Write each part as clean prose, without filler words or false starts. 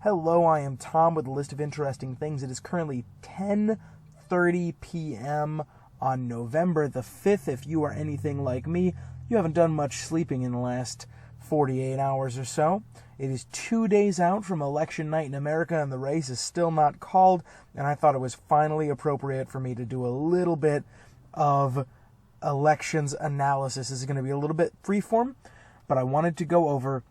Hello, I am Tom with a list of interesting things. It is currently 10:30 p.m. on November the 5th. If you are anything like me, you haven't done much sleeping in the last 48 hours or so. It is 2 days out from election night in America, and the race is still not called, and I thought it was finally appropriate for me to do a little bit of elections analysis. This is going to be a little bit freeform, but I wanted to go over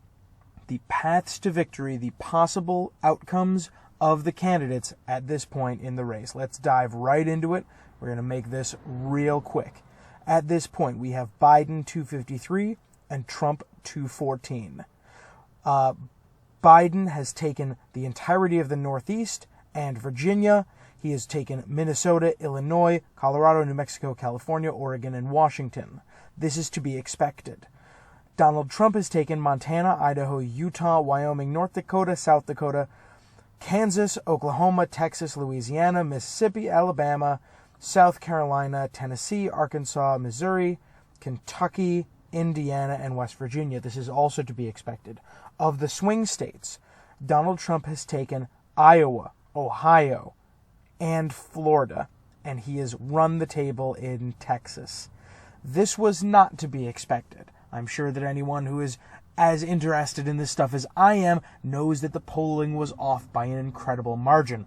the paths to victory, the possible outcomes of the candidates at this point in the race. Let's dive right into it. We're going to make this real quick. At this point, we have Biden 253 and Trump 214. Biden has taken the entirety of the Northeast and Virginia. He has taken Minnesota, Illinois, Colorado, New Mexico, California, Oregon, and Washington. This is to be expected. Donald Trump has taken Montana, Idaho, Utah, Wyoming, North Dakota, South Dakota, Kansas, Oklahoma, Texas, Louisiana, Mississippi, Alabama, South Carolina, Tennessee, Arkansas, Missouri, Kentucky, Indiana, and West Virginia. This is also to be expected. Of the swing states, Donald Trump has taken Iowa, Ohio, and Florida, and he has run the table in Texas. This was not to be expected. I'm sure that anyone who is as interested in this stuff as I am knows that the polling was off by an incredible margin.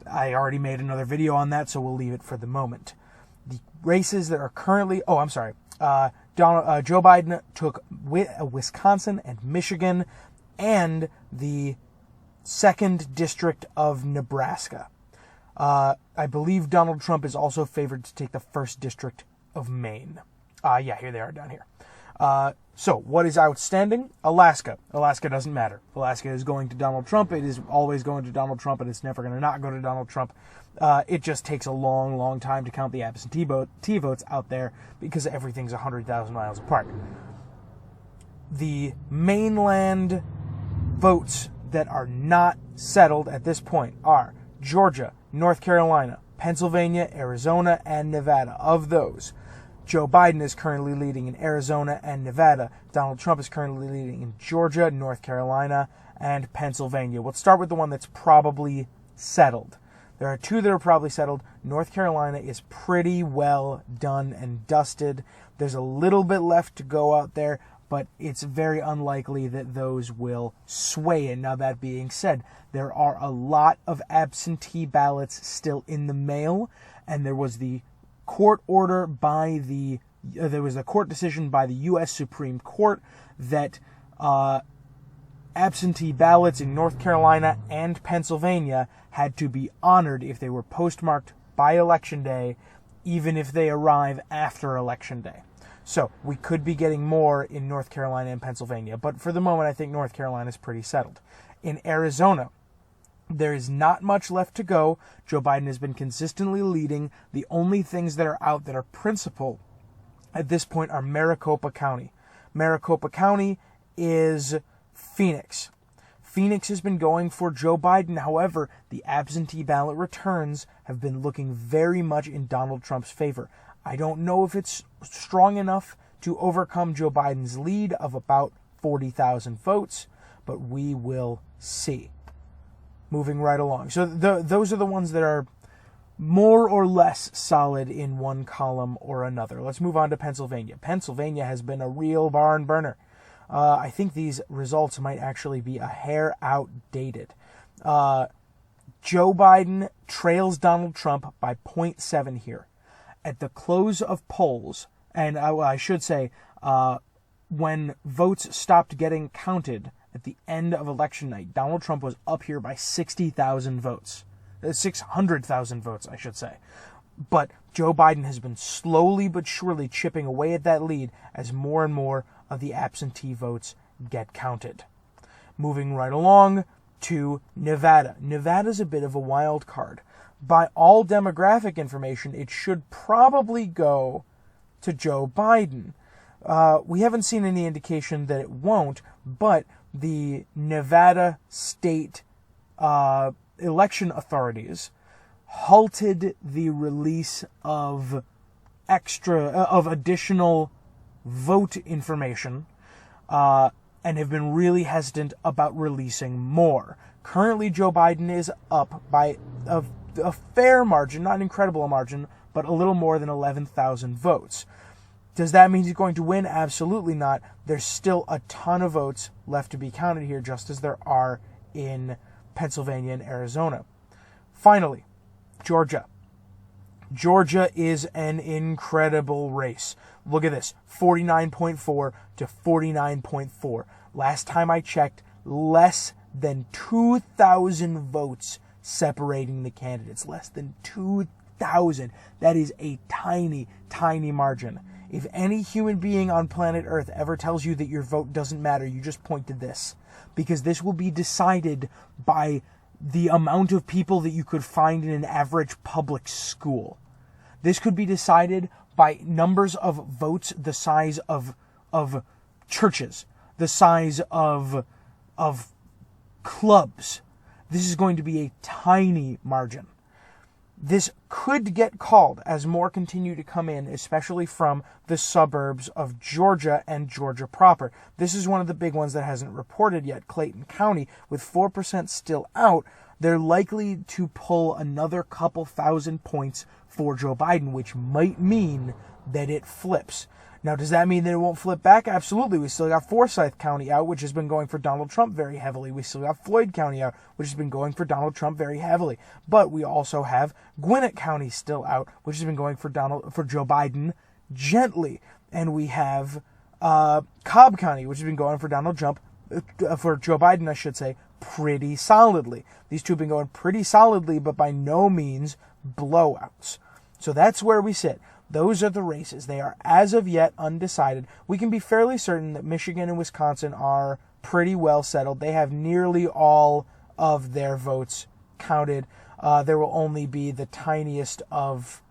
I already made another video on that, so we'll leave it for the moment. The races that are currently... Joe Biden took Wisconsin and Michigan and the 2nd District of Nebraska. I believe Donald Trump is also favored to take the 1st District of Maine. Here they are down here. So, what is outstanding? Alaska. Alaska doesn't matter. Alaska is going to Donald Trump. It is always going to Donald Trump, and it's never going to not go to Donald Trump. It just takes a long, long time to count the absentee votes out there because everything's 100,000 miles apart. The mainland votes that are not settled at this point are Georgia, North Carolina, Pennsylvania, Arizona, and Nevada. Of those, Joe Biden is currently leading in Arizona and Nevada. Donald Trump is currently leading in Georgia, North Carolina, and Pennsylvania. We'll start with the one that's probably settled. There are two that are probably settled. North Carolina is pretty well done and dusted. There's a little bit left to go out there, but it's very unlikely that those will sway it. Now, that being said, there are a lot of absentee ballots still in the mail, and there was the court order by there was a court decision by the U.S. Supreme Court that absentee ballots in North Carolina and Pennsylvania had to be honored if they were postmarked by Election Day, even if they arrive after Election Day. So we could be getting more in North Carolina and Pennsylvania, but for the moment I think North Carolina is pretty settled. In Arizona, there is not much left to go. Joe Biden has been consistently leading. The only things that are out that are principal at this point are Maricopa County. Maricopa County is Phoenix. Phoenix has been going for Joe Biden. However, the absentee ballot returns have been looking very much in Donald Trump's favor. I don't know if it's strong enough to overcome Joe Biden's lead of about 40,000 votes, but we will see. Moving right along. So those are the ones that are more or less solid in one column or another. Let's move on to Pennsylvania. Pennsylvania has been a real barn burner. I think these results might actually be a hair outdated. Joe Biden trails Donald Trump by 0.7 here. At the close of polls, and I should say, when votes stopped getting counted at the end of election night, Donald Trump was up here by 60,000 votes. 600,000 votes, I should say. But Joe Biden has been slowly but surely chipping away at that lead as more and more of the absentee votes get counted. Moving right along to Nevada. Nevada's a bit of a wild card. By all demographic information, it should probably go to Joe Biden. We haven't seen any indication that it won't, but the Nevada state election authorities halted the release of additional vote information and have been really hesitant about releasing more. Currently, Joe Biden is up by a fair margin, not an incredible margin, but a little more than 11,000 votes. Does that mean he's going to win? Absolutely not. There's still a ton of votes left to be counted here, just as there are in Pennsylvania and Arizona. Finally, Georgia. Georgia is an incredible race. Look at this, 49.4 to 49.4. Last time I checked, less than 2,000 votes separating the candidates. Less than 2,000. That is a tiny, tiny margin. If any human being on planet Earth ever tells you that your vote doesn't matter, you just point to this. Because this will be decided by the amount of people that you could find in an average public school. This could be decided by numbers of votes the size of churches, the size of clubs. This is going to be a tiny margin. This could get called as more continue to come in, especially from the suburbs of Georgia and Georgia proper. This is one of the big ones that hasn't reported yet. Clayton County, with 4% still out, they're likely to pull another couple thousand points for Joe Biden, which might mean that it flips. Now, does that mean that it won't flip back? Absolutely. We still got Forsyth County out, which has been going for Donald Trump very heavily. We still got Floyd County out, which has been going for Donald Trump very heavily. But we also have Gwinnett County still out, which has been going for Joe Biden gently. And we have Cobb County, which has been going for for Joe Biden, I should say, pretty solidly. These two have been going pretty solidly, but by no means blowouts. So that's where we sit. Those are the races. They are, as of yet, undecided. We can be fairly certain that Michigan and Wisconsin are pretty well settled. They have nearly all of their votes counted. There will only be the tiniest of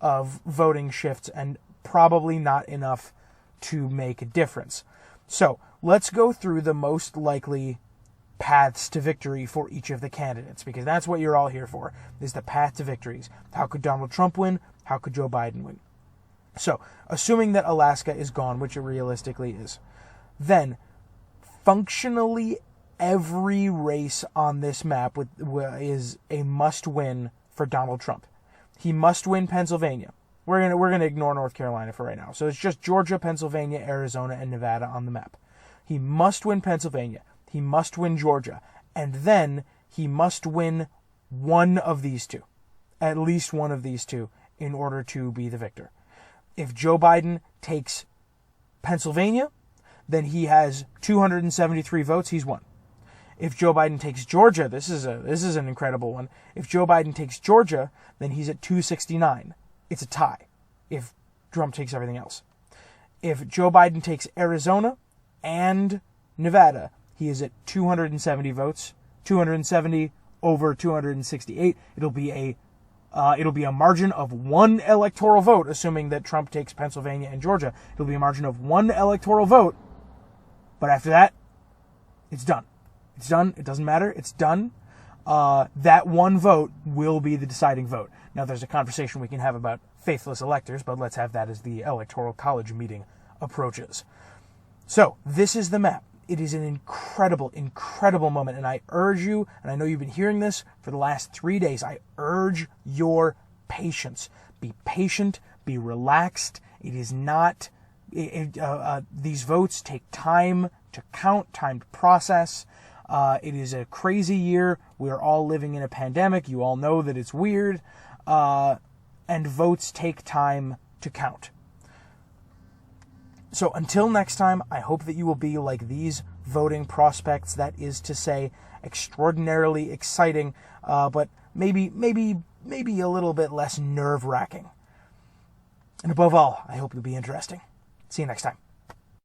voting shifts, and probably not enough to make a difference. So, let's go through the most likely paths to victory for each of the candidates, because that's what you're all here for, is the path to victories. How could Donald Trump win? How could Joe Biden win? So, assuming that Alaska is gone, which it realistically is, then functionally every race on this map is a must-win for Donald Trump. He must win Pennsylvania. We're gonna ignore North Carolina for right now. So it's just Georgia, Pennsylvania, Arizona, and Nevada on the map. He must win Pennsylvania. He must win Georgia. And then he must win one of these two. At least one of these two, in order to be the victor. If Joe Biden takes Pennsylvania, then he has 273 votes, he's won. If Joe Biden takes Georgia, this is an incredible one. If Joe Biden takes Georgia, then he's at 269. It's a tie if Trump takes everything else. If Joe Biden takes Arizona and Nevada, he is at 270 votes, 270 over 268. It'll be a margin of one electoral vote, assuming that Trump takes Pennsylvania and Georgia. It'll be a margin of one electoral vote, but after that, it's done. It's done. It doesn't matter. It's done. That one vote will be the deciding vote. Now, there's a conversation we can have about faithless electors, but let's have that as the Electoral College meeting approaches. So, this is the map. It is an incredible, incredible moment, and I urge you, and I know you've been hearing this for the last 3 days, I urge your patience. Be patient, be relaxed. It is not, these votes take time to count, time to process. It is a crazy year. We are all living in a pandemic. You all know that it's weird. And votes take time to count. So until next time, I hope that you will be like these voting prospects. That is to say, extraordinarily exciting, but maybe a little bit less nerve-wracking. And above all, I hope you'll be interesting. See you next time.